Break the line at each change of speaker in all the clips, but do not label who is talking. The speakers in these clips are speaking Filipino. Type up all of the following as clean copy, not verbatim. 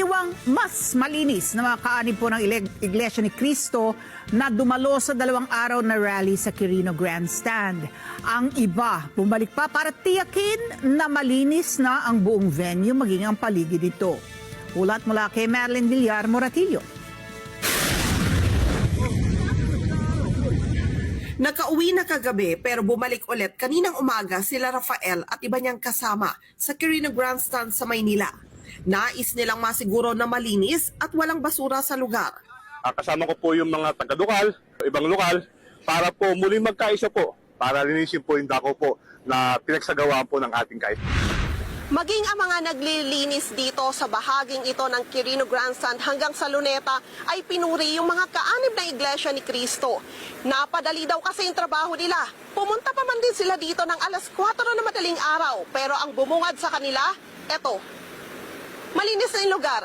Karaniwang mas malinis na mga kaanib po ng Iglesia ni Cristo na dumalo sa 2 araw na rally sa Quirino Grandstand. Ang iba, bumalik pa para tiyakin na malinis na ang buong venue maging ang paligid nito. Ulat mula kay Marilyn Villar Moratillo.
Nakauwi na kagabi pero bumalik ulit kaninang umaga sila Rafael at iba niyang kasama sa Quirino Grandstand sa Maynila. Nais nilang masiguro na malinis at walang basura sa lugar.
Kasama ko po yung mga taga-lokal, ibang lokal, para po muling magkaisa po, para linisin po yung dako po na pinagsagawaan po ng ating kaisa.
Maging ang mga naglilinis dito sa bahaging ito ng Quirino Grandstand hanggang sa Luneta ay pinuri yung mga kaanib na Iglesia ni Cristo. Napadali daw kasi yung trabaho nila. Pumunta pa man din sila dito ng alas 4 na madaling araw pero ang bumungad sa kanila, eto. Malinis na yung lugar.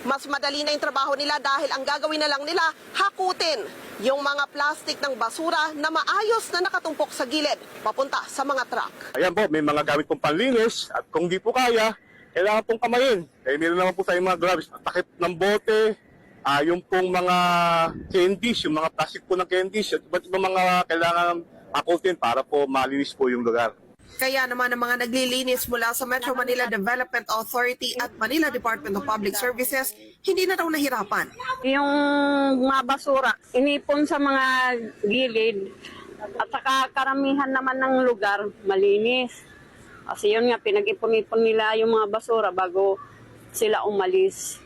Mas madali na yung trabaho nila dahil ang gagawin na lang nila, hakutin yung mga plastic ng basura na maayos na nakatumpok sa gilid, papunta sa mga truck.
Ayan po, may mga gamit pong panlinis at kung di po kaya, kailangan pong kamayin. Meron naman po tayong mga gloves, takip ng bote, yung pong mga candies, yung mga plastic po ng candies, at iba't ibang mga kailangan hakutin para po malinis po yung lugar.
Kaya naman ang mga naglilinis mula sa Metro Manila Development Authority at Manila Department of Public Services, hindi na raw nahirapan.
Yung mga basura, inipon sa mga gilid at saka karamihan naman ng lugar malinis. Kasi yun nga, pinag-ipon-ipon nila yung mga basura bago sila umalis.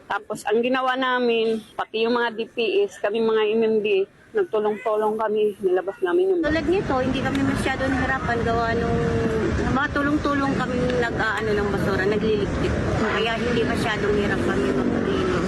Tapos ang ginawa namin, pati yung mga DPS, kami mga MMD, nagtulong-tulong kami, nilabas namin yung
Tulad nito, hindi kami masyado nahirapan gawa nung mga tulong-tulong kami nag-aano ng basura, nagliligpit. Kaya hindi masyadong hirap kami maglinis.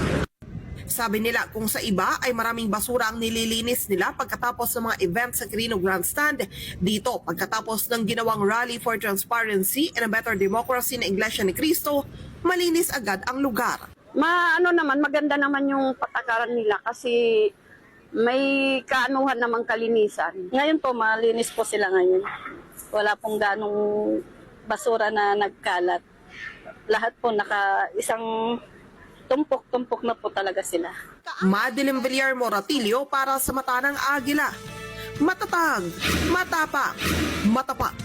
Sabi nila kung sa iba ay maraming basura ang nililinis nila pagkatapos ng mga event sa Quirino Grandstand. Dito, pagkatapos ng ginawang Rally for Transparency and a Better Democracy na Iglesia ni Cristo, malinis agad ang lugar.
Maganda naman yung patakaran nila kasi may kaanuhan namang kalinisan. Ngayon po, malinis po sila ngayon. Wala pong ganong basura na nagkalat. Lahat po isang tumpok-tumpok na po talaga sila.
Marilyn Villar Moratillo para sa Mata ng Agila. Matatag, matapang, matapat.